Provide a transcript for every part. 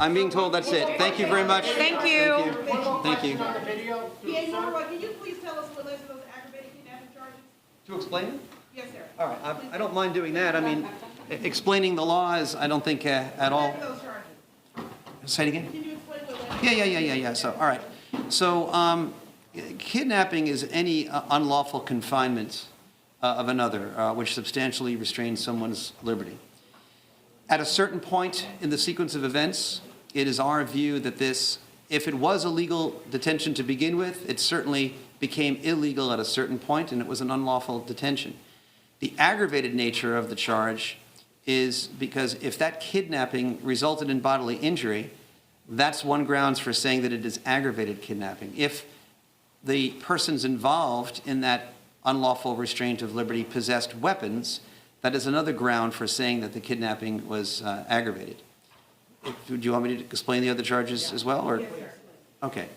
I'm being told that's it. Thank you very much. Thank you. Thank you. P.A. Norwood, can you please tell us what led to those aggravated kidnapping charges? To explain it? Yes, sir. All right, I don't mind doing that. I mean, explaining the law is, I don't think at all. What led to those charges? Say it again? Can you explain what led to Yeah. So, all right. So, kidnapping is any unlawful confinement of another, which substantially restrains someone's liberty. At a certain point in the sequence of events, it is our view that this, if it was a legal detention to begin with, it certainly became illegal at a certain point, and it was an unlawful detention. The aggravated nature of the charge is because if that kidnapping resulted in bodily injury, that's one grounds for saying that it is aggravated kidnapping. If the persons involved in that unlawful restraint of liberty possessed weapons, that is another ground for saying that the kidnapping was aggravated. Do you want me to explain the other charges as well? Or? Okay.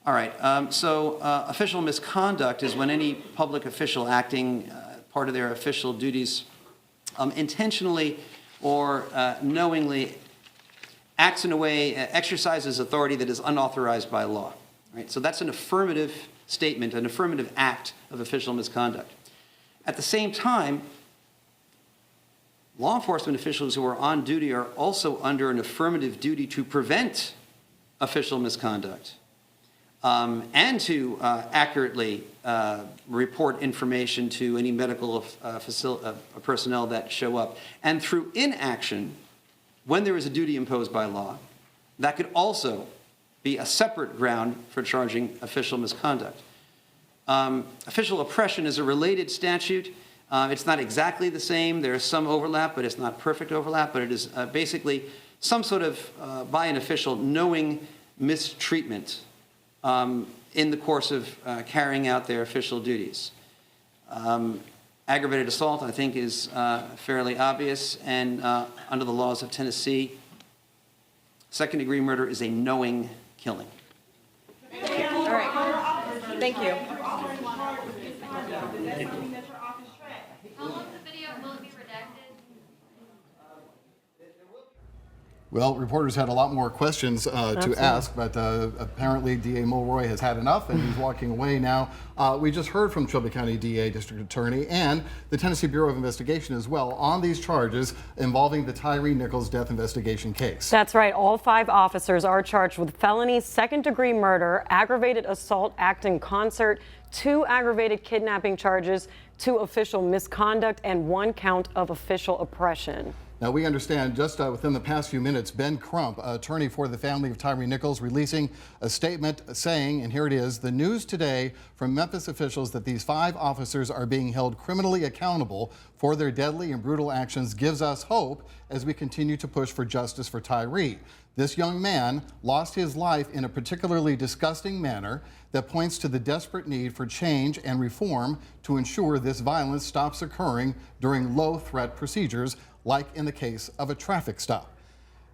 All right. Official misconduct is when any public official acting part of their official duties intentionally or knowingly acts in a way, exercises authority that is unauthorized by law. Right? So that's an affirmative statement, an affirmative act of official misconduct. At the same time, law enforcement officials who are on duty are also under an affirmative duty to prevent official misconduct and to accurately report information to any medical personnel that show up. And through inaction, when there is a duty imposed by law, that could also be a separate ground for charging official misconduct. Official oppression is a related statute. It's not exactly the same. There is some overlap, but it's not perfect overlap. But it is basically some sort of, by an official, knowing mistreatment in the course of carrying out their official duties. Aggravated assault, I think, is fairly obvious. And under the laws of Tennessee, second-degree murder is a knowing killing. All right. Thank you. How long is the video? Will it be redacted? Well, reporters had a lot more questions to ask, but apparently D.A. Mulroy has had enough and he's walking away now. We just heard from Shelby County D.A. District Attorney and the Tennessee Bureau of Investigation as well on these charges involving the Tyre Nichols Death Investigation case. That's right. All 5 officers are charged with felony, second-degree murder, aggravated assault, act in concert, 2 aggravated kidnapping charges, 2 official misconduct, and 1 count of official oppression. Now, we understand just within the past few minutes, Ben Crump, attorney for the family of Tyre Nichols, releasing a statement saying, and here it is, the news today from Memphis officials that these 5 officers are being held criminally accountable for their deadly and brutal actions gives us hope as we continue to push for justice for Tyre. This young man lost his life in a particularly disgusting manner that points to the desperate need for change and reform to ensure this violence stops occurring during low-threat procedures, like in the case of a traffic stop.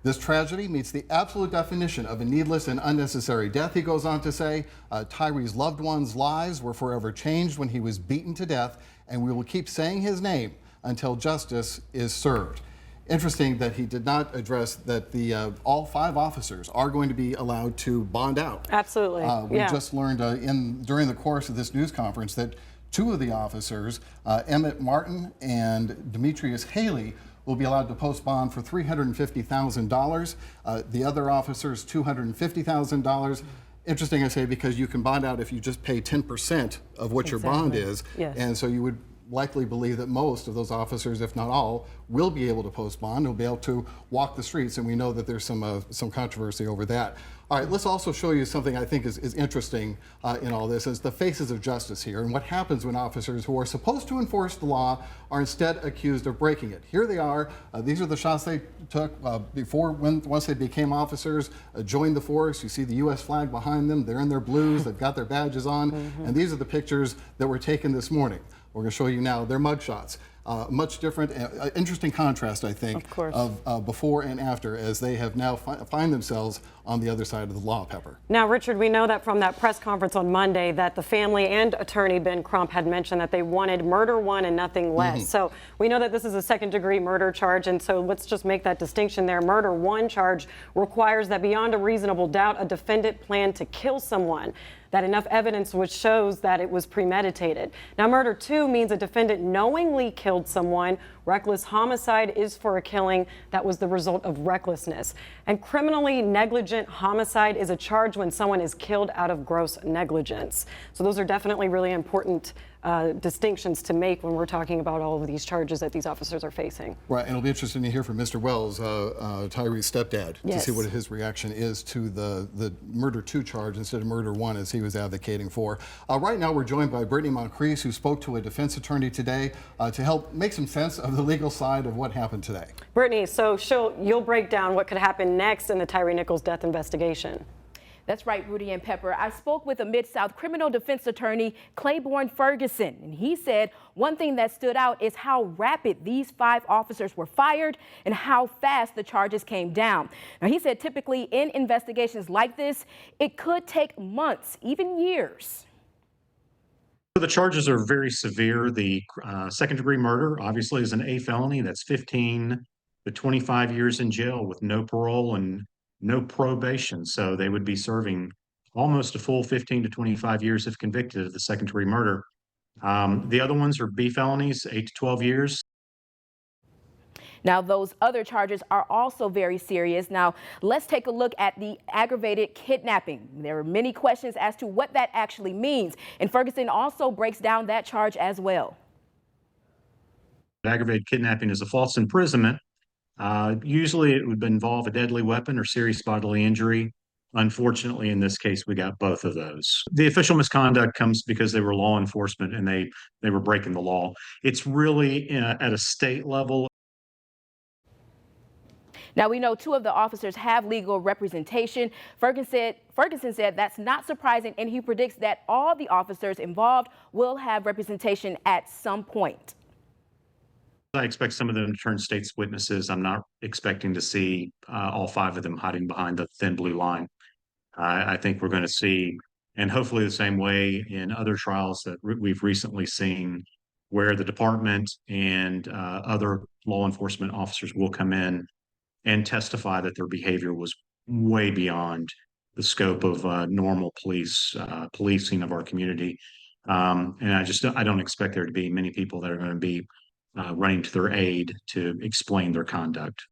This tragedy meets the absolute definition of a needless and unnecessary death, he goes on to say. Tyre's loved ones' lives were forever changed when he was beaten to death, and we will keep saying his name until justice is served. Interesting that he did not address that the all 5 officers are going to be allowed to bond out. Absolutely. We just learned during the course of this news conference that 2 of the officers, Emmett Martin and Demetrius Haley, will be allowed to post bond for $350,000. The other officers, $250,000. Interesting, I say, because you can bond out if you just pay 10% of what your bond is. Yes. And so you would likely believe that most of those officers, if not all, will be able to post bond, will be able to walk the streets, and we know that there's some controversy over that. All right, let's also show you something I think is interesting in all this, is the faces of justice here, and what happens when officers who are supposed to enforce the law are instead accused of breaking it. Here they are. These are the shots they took once they became officers, joined the force. You see the U.S. flag behind them. They're in their blues. They've got their badges on, and these are the pictures that were taken this morning. We're going to show you now their mugshots. much different, interesting contrast, I think, Of course. Before and after, as they have now find themselves on the other side of the law, Pepper. Now, Richard, we know that from that press conference on Monday that the family and attorney Ben Crump had mentioned that they wanted murder one and nothing less. So we know that this is a second-degree murder charge, and so let's just make that distinction there. Murder one charge requires that beyond a reasonable doubt a defendant planned to kill someone, that enough evidence which shows that it was premeditated. Now, murder two means a defendant knowingly killed someone. Reckless homicide is for a killing that was the result of recklessness. And criminally negligent homicide is a charge when someone is killed out of gross negligence. So those are definitely really important distinctions to make when we're talking about all of these charges that these officers are facing. Right, and it'll be interesting to hear from Mr. Wells, Tyre's stepdad, to Yes. see what his reaction is to the murder two charge instead of murder one, as he was advocating for. Right now, we're joined by Brittany Moncrief, who spoke to a defense attorney today to help make some sense of the legal side of what happened today. Brittany, so you'll break down what could happen next in the Tyre Nichols death investigation. That's right, Rudy and Pepper. I spoke with a Mid-South criminal defense attorney, Claiborne Ferguson, and he said one thing that stood out is how rapid these 5 officers were fired and how fast the charges came down. Now, he said typically in investigations like this, it could take months, even years. The charges are very severe. The second-degree murder, obviously, is an A felony. That's 15 to 25 years in jail with no parole and no probation. So they would be serving almost a full 15 to 25 years if convicted of the second-degree murder. The other ones are B felonies, 8 to 12 years. Now, those other charges are also very serious. Now, let's take a look at the aggravated kidnapping. There are many questions as to what that actually means, and Ferguson also breaks down that charge as well. Aggravated kidnapping is a false imprisonment. Usually it would involve a deadly weapon or serious bodily injury. Unfortunately, in this case, we got both of those. The official misconduct comes because they were law enforcement and they were breaking the law. It's really at a state level. Now, we know 2 of the officers have legal representation. Ferguson said that's not surprising, and he predicts that all the officers involved will have representation at some point. I expect some of them to turn state's witnesses. I'm not expecting to see all 5 of them hiding behind the thin blue line. I think we're going to see, and hopefully the same way in other trials that we've recently seen, where the department and other law enforcement officers will come in and testify that their behavior was way beyond the scope of normal policing of our community. And I don't expect there to be many people that are going to be running to their aid to explain their conduct.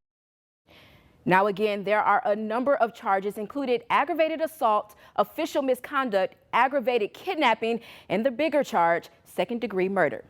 Now, again, there are a number of charges included: aggravated assault, official misconduct, aggravated kidnapping, and the bigger charge, second-degree murder.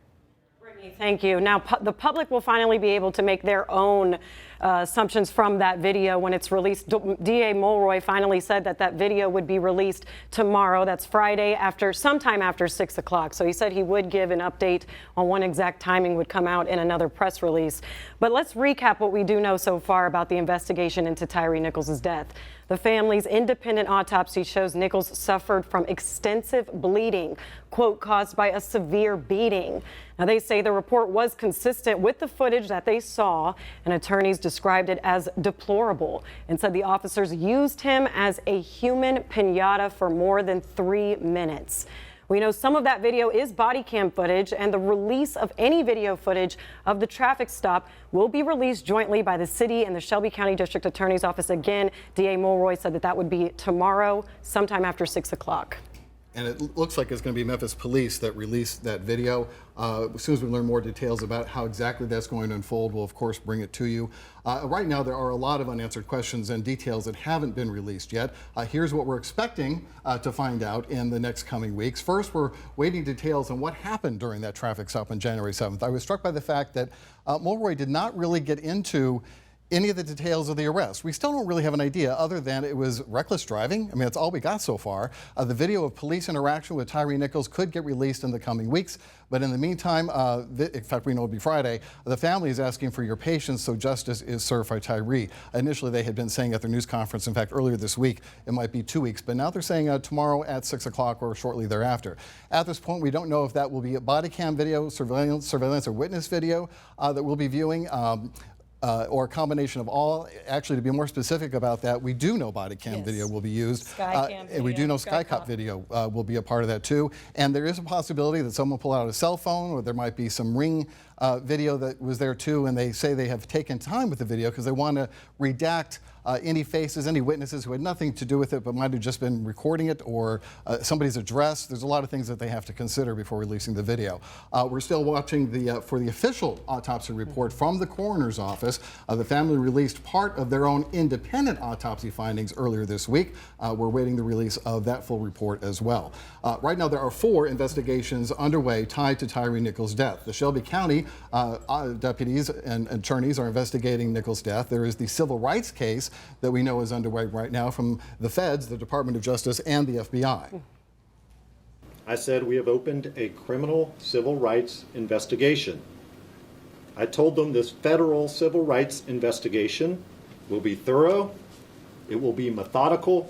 Thank you. Now, the public will finally be able to make their own assumptions from that video when it's released. D.A. Mulroy finally said that that video would be released tomorrow. That's Friday, sometime after 6 o'clock. So he said he would give an update on when exact timing would come out in another press release. But let's recap what we do know so far about the investigation into Tyre Nichols' death. The family's independent autopsy shows Nichols suffered from extensive bleeding, quote, caused by a severe beating. Now, they say the report was consistent with the footage that they saw, and attorneys described it as deplorable and said the officers used him as a human pinata for more than 3 minutes. We know some of that video is body cam footage, and the release of any video footage of the traffic stop will be released jointly by the city and the Shelby County District Attorney's Office. Again, D.A. Mulroy said that that would be tomorrow, sometime after 6 o'clock. And it looks like it's going to be Memphis Police that released that video. As soon as we learn more details about how exactly that's going to unfold, we'll of course bring it to you. Right now, there are a lot of unanswered questions and details that haven't been released yet. Here's what we're expecting to find out in the next coming weeks. First, we're waiting details on what happened during that traffic stop on January 7th. I was struck by the fact that Mulroy did not really get into any of the details of the arrest. We still don't really have an idea other than it was reckless driving. I mean, that's all we got so far. The video of police interaction with Tyre Nichols could get released in the coming weeks. But in the meantime, in fact, we know it'll be Friday, the family is asking for your patience so justice is served for Tyre. Initially, they had been saying at their news conference, in fact, earlier this week, it might be 2 weeks. But now they're saying tomorrow at 6 o'clock or shortly thereafter. At this point, we don't know if that will be a body cam video, surveillance or witness video that we'll be viewing. Or a combination of all. Actually, to be more specific about that, we do know body cam video will be used. And we do know Skycop video will be a part of that too. And there is a possibility that someone will pull out a cell phone, or there might be some Ring video that was there too, and they say they have taken time with the video because they want to redact any faces, any witnesses who had nothing to do with it but might have just been recording it, or somebody's address. There's a lot of things that they have to consider before releasing the video. We're still watching for the official autopsy report from the coroner's office. The family released part of their own independent autopsy findings earlier this week. We're waiting the release of that full report as well. Right now, there are 4 investigations underway tied to Tyre Nichols' death. The Shelby County deputies and attorneys are investigating Nichols' death. There is the civil rights case that we know is underway right now from the feds, the Department of Justice, and the FBI. I said we have opened a criminal civil rights investigation. I told them this federal civil rights investigation will be thorough, it will be methodical,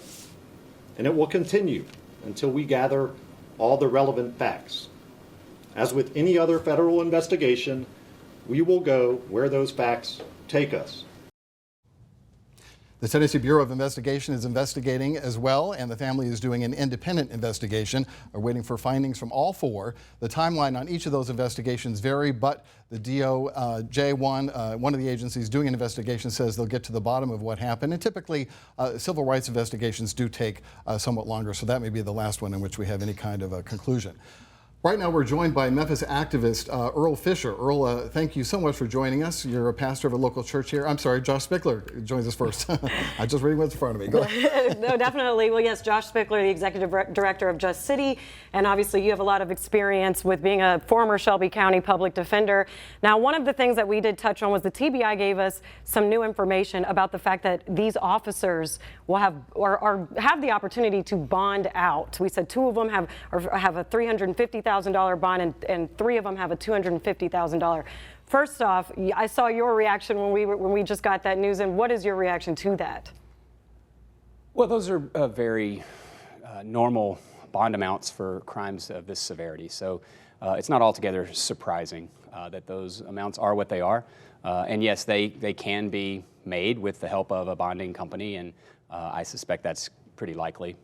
and it will continue until we gather all the relevant facts. As with any other federal investigation, we will go where those facts take us. The Tennessee Bureau of Investigation is investigating as well, and the family is doing an independent investigation. We're waiting for findings from all 4. The timeline on each of those investigations vary, but the DOJ, one of the agencies doing an investigation, says they'll get to the bottom of what happened. And typically, civil rights investigations do take somewhat longer, so that may be the last one in which we have any kind of a conclusion. Right now, we're joined by Memphis activist Earl Fisher. Earl, thank you so much for joining us. You're a pastor of a local church here. I'm sorry, Josh Spickler joins us first. I'm just reading what's in front of me. Go ahead. No, definitely. Well, yes, Josh Spickler, the executive director of Just City, and obviously you have a lot of experience with being a former Shelby County public defender. Now, one of the things that we did touch on was the TBI gave us some new information about the fact that these officers will have the opportunity to bond out. We said 2 of them have a $350,000 bond, and 3 of them have a $250,000. First off, I saw your reaction when we just got that news, and what is your reaction to that? Well, those are very normal bond amounts for crimes of this severity. So it's not altogether surprising that those amounts are what they are. And yes, they can be made with the help of a bonding company, and I suspect that's pretty likely.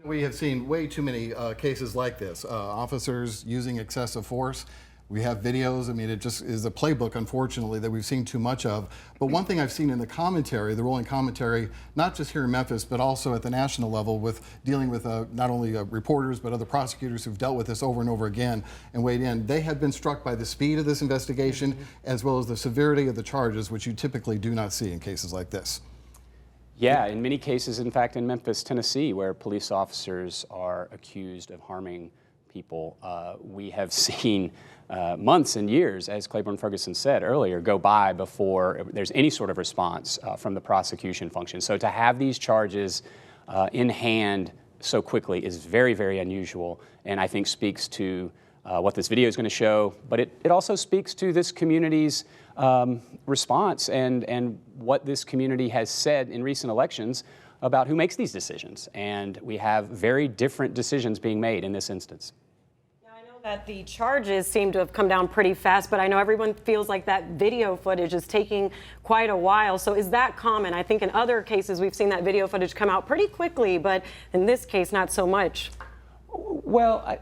We have seen way too many cases like this. Officers using excessive force. We have videos. I mean, it just is a playbook, unfortunately, that we've seen too much of. But one thing I've seen in the commentary, the rolling commentary, not just here in Memphis, but also at the national level, with dealing with not only reporters, but other prosecutors who've dealt with this over and over again and weighed in, they have been struck by the speed of this investigation, as well as the severity of the charges, which you typically do not see in cases like this. Yeah, in many cases, in fact, in Memphis, Tennessee, where police officers are accused of harming people, we have seen months and years, as Claiborne Ferguson said earlier, go by before there's any sort of response from the prosecution function. So to have these charges in hand so quickly is very, very unusual, and I think speaks to what this video is going to show, but it also speaks to this community's response and what this community has said in recent elections about who makes these decisions. And we have very different decisions being made in this instance. Yeah, I know that the charges seem to have come down pretty fast, but I know everyone feels like that video footage is taking quite a while. So is that common? I think in other cases we've seen that video footage come out pretty quickly, but in this case, not so much. Well,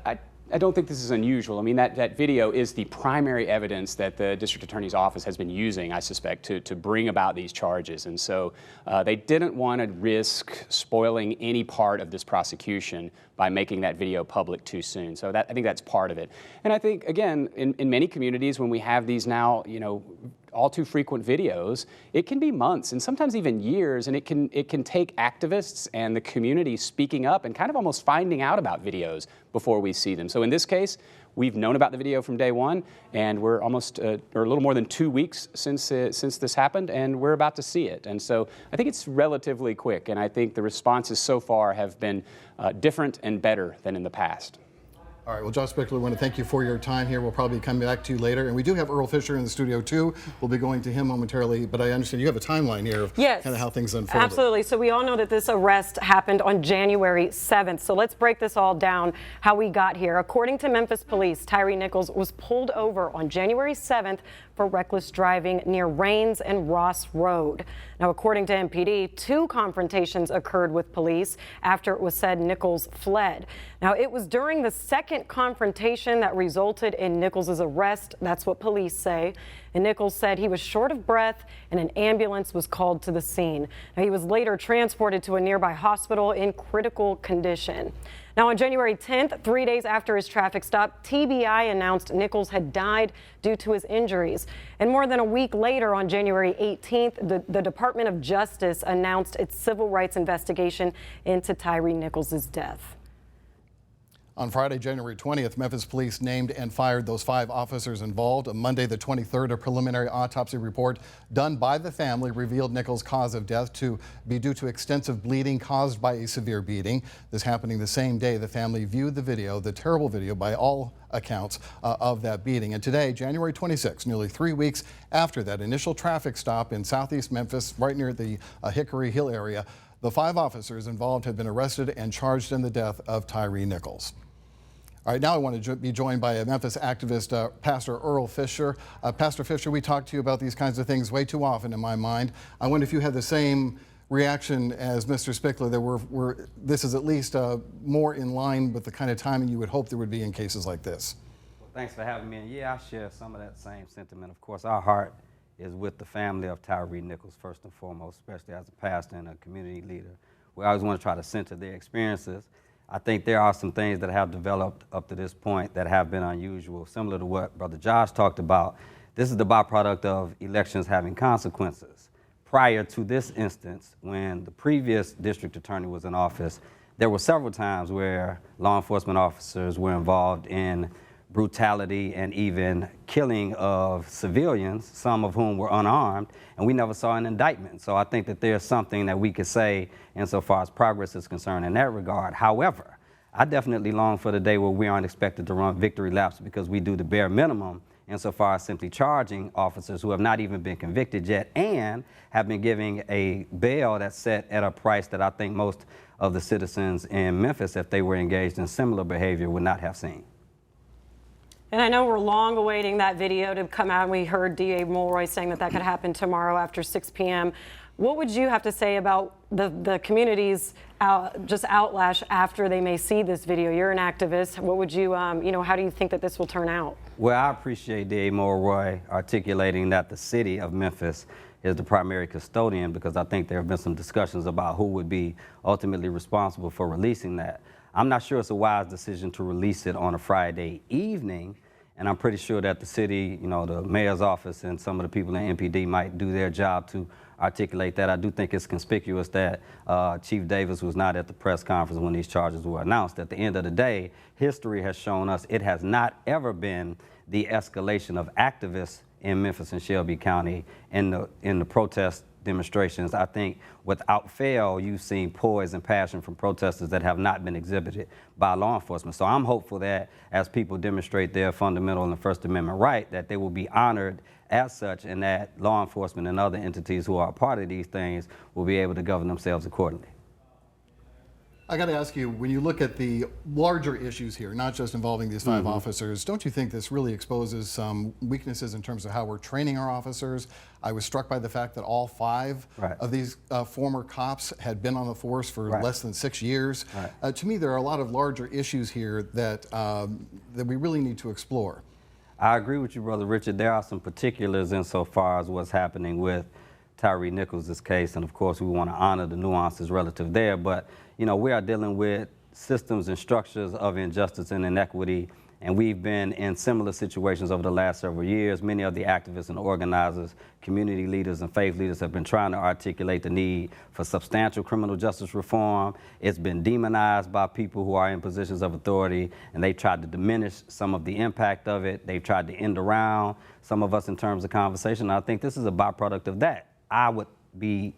I don't think this is unusual. I mean, that video is the primary evidence that the district attorney's office has been using, I suspect, to bring about these charges. And so they didn't want to risk spoiling any part of this prosecution by making that video public too soon. So I think that's part of it. And I think, again, in many communities, when we have these now, all too frequent videos, it can be months and sometimes even years, and it can take activists and the community speaking up and kind of almost finding out about videos before we see them. So in this case, we've known about the video from day one, and we're almost, or a little more than 2 weeks since this happened, and we're about to see it. And so I think it's relatively quick, and I think the responses so far have been different and better than in the past. All right, well, Josh Spickler, we want to thank you for your time here. We'll probably come back to you later. And we do have Earl Fisher in the studio, too. We'll be going to him momentarily, but I understand you have a timeline here of yes, kind of how things unfolded. Absolutely. So we all know that this arrest happened on January 7th. So let's break this all down, how we got here. According to Memphis police, Tyre Nichols was pulled over on January 7th for reckless driving near Rains and Ross Road. Now, according to MPD, 2 confrontations occurred with police after it was said Nichols fled. Now, it was during the second confrontation that resulted in Nichols' arrest. That's what police say. And Nichols said he was short of breath and an ambulance was called to the scene. Now, he was later transported to a nearby hospital in critical condition. Now, on January 10th, 3 days after his traffic stop, TBI announced Nichols had died due to his injuries. And more than a week later, on January 18th, the Department of Justice announced its civil rights investigation into Tyre Nichols' death. On Friday, January 20th, Memphis police named and fired those 5 officers involved. On Monday, the 23rd, a preliminary autopsy report done by the family revealed Nichols' cause of death to be due to extensive bleeding caused by a severe beating. This happening the same day the family viewed the video, the terrible video by all accounts of that beating. And today, January 26th, nearly 3 weeks after that initial traffic stop in southeast Memphis, right near the Hickory Hill area, the 5 officers involved have been arrested and charged in the death of Tyre Nichols. All right, now I want to be joined by a Memphis activist, Pastor Earl Fisher. Pastor Fisher, we talk to you about these kinds of things way too often in my mind. I wonder if you had the same reaction as Mr. Spickler, that this is at least more in line with the kind of timing you would hope there would be in cases like this. Well, thanks for having me. And yeah, I share some of that same sentiment. Of course, our heart is with the family of Tyre Nichols, first and foremost, especially as a pastor and a community leader. We always want to try to center their experiences. I think there are some things that have developed up to this point that have been unusual, similar to what Brother Josh talked about. This is the byproduct of elections having consequences. Prior to this instance, when the previous district attorney was in office, there were several times where law enforcement officers were involved in brutality and even killing of civilians, some of whom were unarmed, and we never saw an indictment. So I think that there's something that we could say insofar as progress is concerned in that regard. However, I definitely long for the day where we aren't expected to run victory laps because we do the bare minimum insofar as simply charging officers who have not even been convicted yet and have been giving a bail that's set at a price that I think most of the citizens in Memphis, if they were engaged in similar behavior, would not have seen. And I know we're long awaiting that video to come out. We heard D.A. Mulroy saying that could happen tomorrow after 6 p.m. What would you have to say about the community's just outlash after they may see this video? You're an activist. What would you, how do you think that this will turn out? Well, I appreciate D.A. Mulroy articulating that the city of Memphis is the primary custodian, because I think there have been some discussions about who would be ultimately responsible for releasing that. I'm not sure it's a wise decision to release it on a Friday evening, and I'm pretty sure that the city, the mayor's office and some of the people in MPD might do their job to articulate that. I do think it's conspicuous that Chief Davis was not at the press conference when these charges were announced. At the end of the day, history has shown us it has not ever been the escalation of activists in Memphis and Shelby County in the protest demonstrations. I think without fail, you've seen poise and passion from protesters that have not been exhibited by law enforcement. So I'm hopeful that as people demonstrate their fundamental and First Amendment right, that they will be honored as such, and that law enforcement and other entities who are a part of these things will be able to govern themselves accordingly. I got to ask you, when you look at the larger issues here, not just involving these 5 officers, don't you think this really exposes some weaknesses in terms of how we're training our officers? I was struck by the fact that all 5 of these former cops had been on the force for less than 6 years. To me, there are a lot of larger issues here that, that we really need to explore. I agree with you, Brother Richard. There are some particulars insofar as what's happening with Tyre Nichols' case, and of course we want to honor the nuances relative there, but we are dealing with systems and structures of injustice and inequity And we've been in similar situations over the last several years. Many of the activists and organizers, community leaders and faith leaders have been trying to articulate the need for substantial criminal justice reform. It's been demonized by people who are in positions of authority, and they tried to diminish some of the impact of it. They've tried to end around some of us in terms of conversation. I think this is a byproduct of that. I would be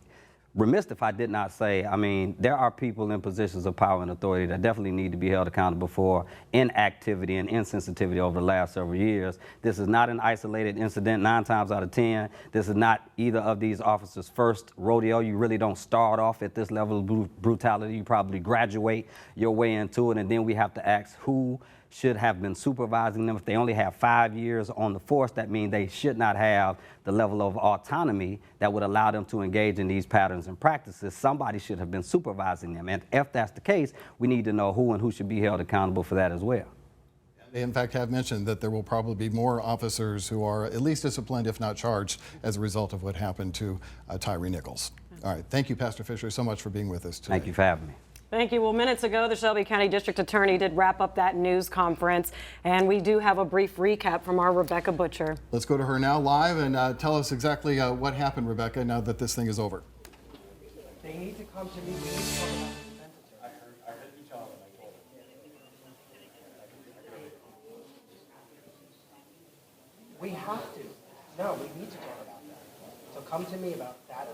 remiss if I did not say, I mean, there are people in positions of power and authority that definitely need to be held accountable for inactivity and insensitivity over the last several years. This is not an isolated incident 9 times out of 10. This is not either of these officers' first rodeo. You really don't start off at this level of brutality. You probably graduate your way into it, and then we have to ask who should have been supervising them. If they only have 5 years on the force, that means they should not have the level of autonomy that would allow them to engage in these patterns and practices. Somebody should have been supervising them. And if that's the case, we need to know who and who should be held accountable for that as well. They in fact have mentioned that there will probably be more officers who are at least disciplined, if not charged, as a result of what happened to Tyre Nichols. All right, thank you, Pastor Fisher, so much for being with us today. Thank you for having me. Thank you. Well, minutes ago, the Shelby County District Attorney did wrap up that news conference, and we do have a brief recap from our Rebecca Butcher. Let's go to her now live and tell us exactly what happened, Rebecca, now that this thing is over. They need to come to me. We need to talk about the defense attorney. I heard you tell them. I told them. We have to. No, we need to talk about that. So come to me about that at least.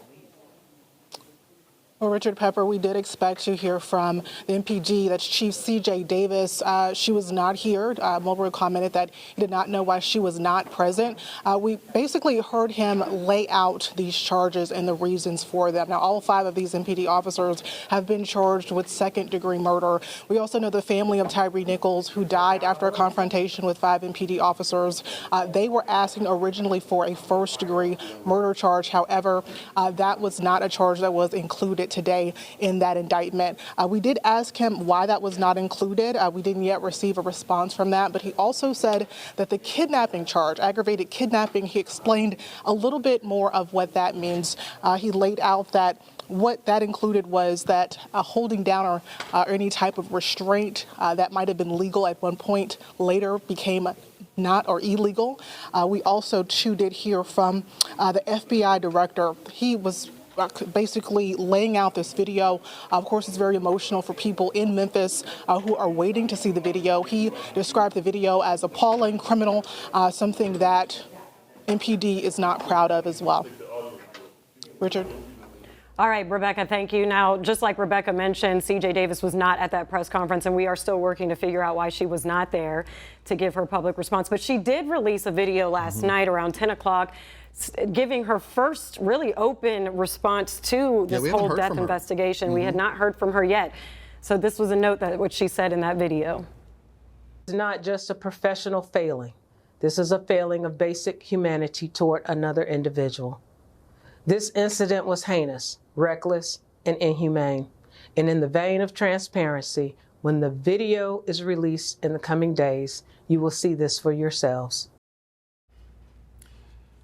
Well, Richard Pepper, we did expect to hear from the MPD. That's Chief C.J. Davis. She was not here. Mulberry commented that he did not know why she was not present. We basically heard him lay out these charges and the reasons for them. Now, all 5 of these MPD officers have been charged with second-degree murder. We also know the family of Tyre Nichols, who died after a confrontation with 5 MPD officers. They were asking originally for a first-degree murder charge. However, that was not a charge that was included today in that indictment. We did ask him why that was not included. We didn't yet receive a response from that, but he also said that the kidnapping charge, aggravated kidnapping, he explained a little bit more of what that means. He laid out that what that included was that holding down or any type of restraint that might have been legal at one point later became not or illegal. We also too did hear from the FBI director. He was basically laying out this video. Of course, it's very emotional for people in Memphis who are waiting to see the video. He described the video as appalling, criminal, something that MPD is not proud of as well. Richard? All right, Rebecca, thank you. Now, just like Rebecca mentioned, C.J. Davis was not at that press conference, and we are still working to figure out why she was not there to give her public response. But she did release a video last night around 10 o'clock giving her first really open response to this whole death investigation. We had not heard from her yet. So this was a note that what she said in that video. It's not just a professional failing. This is a failing of basic humanity toward another individual. This incident was heinous, reckless, and inhumane. And in the vein of transparency, when the video is released in the coming days, you will see this for yourselves.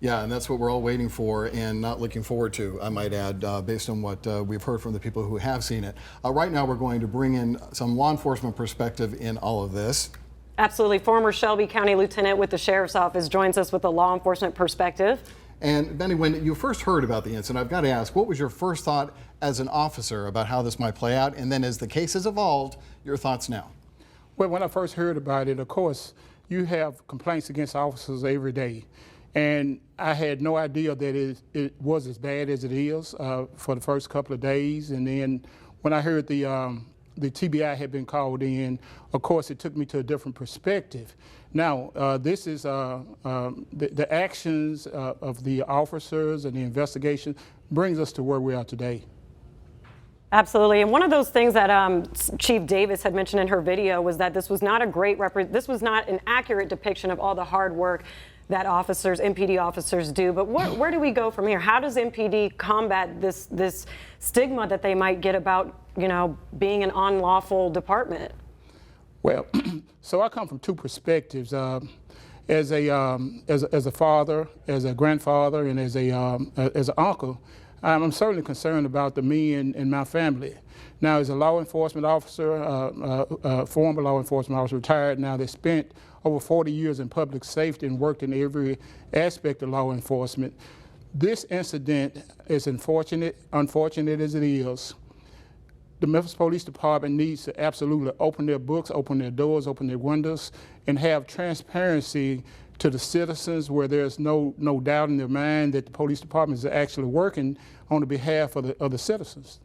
Yeah, and that's what we're all waiting for and not looking forward to, I might add, based on what we've heard from the people who have seen it. Right now, we're going to bring in some law enforcement perspective in all of this. Absolutely. Former Shelby County Lieutenant with the Sheriff's Office joins us with a law enforcement perspective. And Benny, when you first heard about the incident, I've got to ask, what was your first thought as an officer about how this might play out? And then as the case has evolved, your thoughts now? Well, when I first heard about it, of course, you have complaints against officers every day. And I had no idea that it was as bad as it is for the first couple of days. And then when I heard the TBI had been called in, of course, it took me to a different perspective. Now, this is the actions of the officers and the investigation brings us to where we are today. Absolutely. And one of those things that Chief Davis had mentioned in her video was that this was not this was not an accurate depiction of all the hard work that MPD officers do. But where do we go from here? How does MPD combat this stigma that they might get about, being an unlawful department? Well, so I come from two perspectives. As a father, as a grandfather, and as an uncle, I'm certainly concerned about the me and my family. Now, as a law enforcement officer, former law enforcement officer, retired now, that spent over 40 years in public safety and worked in every aspect of law enforcement, this incident is unfortunate as it is. The Memphis Police Department needs to absolutely open their books, open their doors, open their windows, and have transparency to the citizens where there's no doubt in their mind that the police department is actually working on the behalf of the citizens.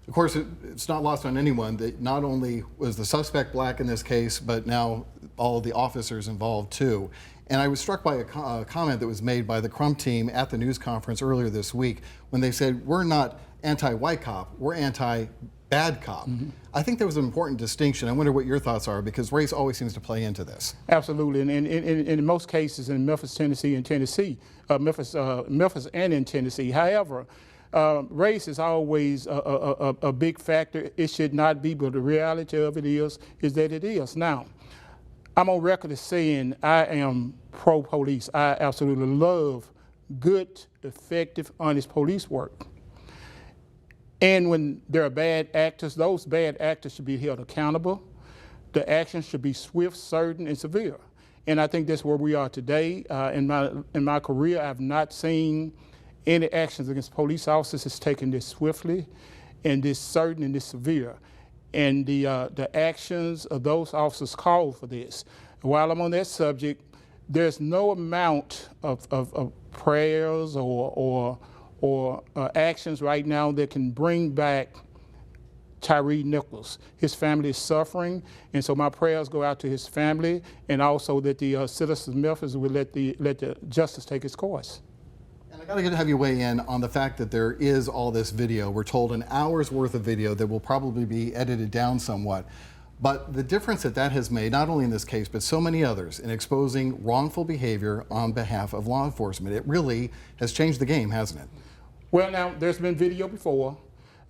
Of course, it's not lost on anyone that not only was the suspect black in this case, but now all of the officers involved too. And I was struck by a comment that was made by the Crump team at the news conference earlier this week when they said, we're not anti-white cop, we're anti-bad cop. Mm-hmm. I think there was an important distinction. I wonder what your thoughts are, because race always seems to play into this. Absolutely, and in most cases in Memphis, Tennessee, Memphis and in Tennessee. However, race is always a big factor. It should not be, but the reality of it is that it is. Now, I'm on record as saying I am pro-police. I absolutely love good, effective, honest police work. And when there are bad actors, those bad actors should be held accountable. The actions should be swift, certain, and severe. And I think that's where we are today. In my career, I've not seen any actions against police officers that's taken this swiftly and this certain and this severe. And the actions of those officers call for this. While I'm on that subject, there's no amount of prayers or actions right now that can bring back Tyre Nichols. His family is suffering, and so my prayers go out to his family, and also that the citizens of Memphis will let the justice take its course. And I got to have you weigh in on the fact that there is all this video. We're told an hour's worth of video that will probably be edited down somewhat. But the difference that has made, not only in this case, but so many others, in exposing wrongful behavior on behalf of law enforcement, it really has changed the game, hasn't it? Well, now, there's been video before.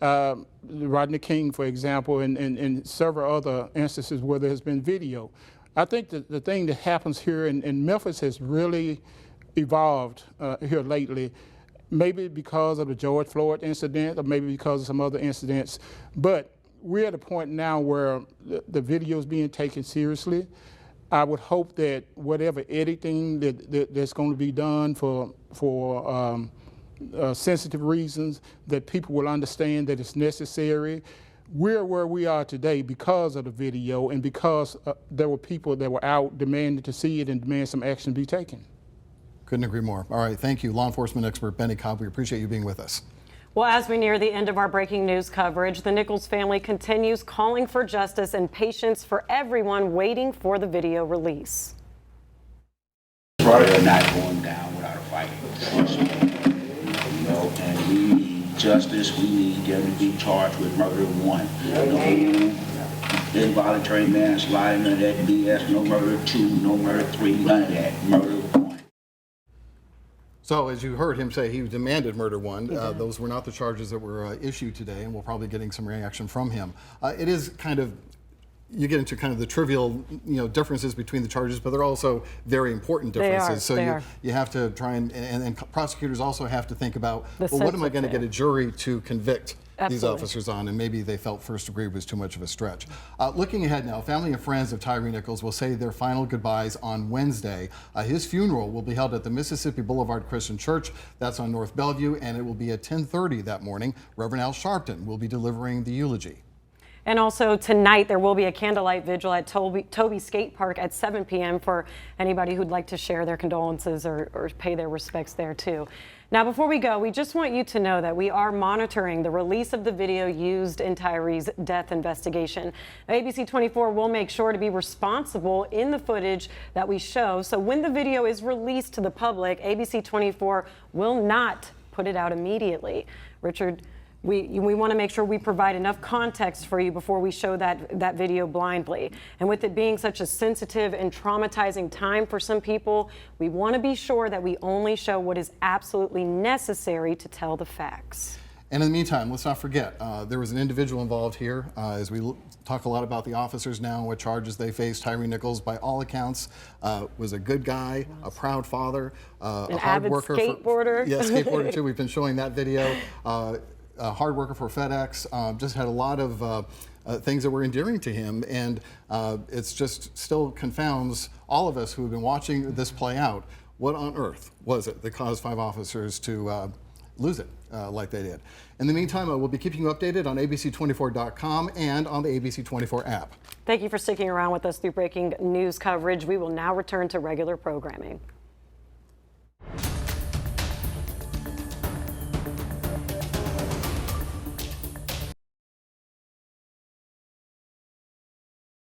Rodney King, for example, and several other instances where there's been video. I think that the thing that happens here in Memphis has really evolved here lately, maybe because of the George Floyd incident or maybe because of some other incidents. But we're at a point now where the video is being taken seriously. I would hope that whatever editing that's going to be done for sensitive reasons, that people will understand that it's necessary. We're where we are today because of the video and because there were people that were out demanding to see it and demand some action be taken. Couldn't agree more. All right, thank you, law enforcement expert Benny Cobb. We appreciate you being with us. Well, as we near the end of our breaking news coverage, the Nichols family continues calling for justice and patience for everyone waiting for the video release. They're not going down without a fight. You know, and we need justice. We need them to be charged with murder one. No involuntary manslaughter, none of that BS. No murder two, no murder three, none of that. Murder one. So, as you heard him say, he demanded murder one. Those were not the charges that were issued today, and we'll probably getting some reaction from him. It is kind of, you get into kind of the trivial, differences between the charges, but they're also very important differences. You have to try and prosecutors also have to think about, well, what am I going to get a jury to convict these officers on? And maybe they felt first degree was too much of a stretch. Looking ahead now, family and friends of Tyre Nichols will say their final goodbyes on Wednesday. His funeral will be held at the Mississippi Boulevard Christian Church. That's on North Bellevue, and it will be at 10:30 that morning. Reverend Al Sharpton will be delivering the eulogy. And also tonight, there will be a candlelight vigil at Toby Skate Park at 7 p.m. for anybody who'd like to share their condolences or pay their respects there too. Now, before we go, we just want you to know that we are monitoring the release of the video used in Tyre's death investigation. ABC24 will make sure to be responsible in the footage that we show. So when the video is released to the public, ABC24 will not put it out immediately. Richard, we want to make sure we provide enough context for you before we show that video blindly. And with it being such a sensitive and traumatizing time for some people, we want to be sure that we only show what is absolutely necessary to tell the facts. And in the meantime, let's not forget, there was an individual involved here. As we talk a lot about the officers now and what charges they face, Tyre Nichols, by all accounts, was a good guy, a proud father, a hard avid worker. skateboarder. Yeah, skateboarder too. We've been showing that video. A hard worker for FedEx. Just had a lot of things that were endearing to him, and it's just still confounds all of us who have been watching this play out. What on earth was it that caused 5 officers to lose it like they did? In the meantime, we'll be keeping you updated on ABC24.com and on the ABC24 app. Thank you for sticking around with us through breaking news coverage. We will now return to regular programming.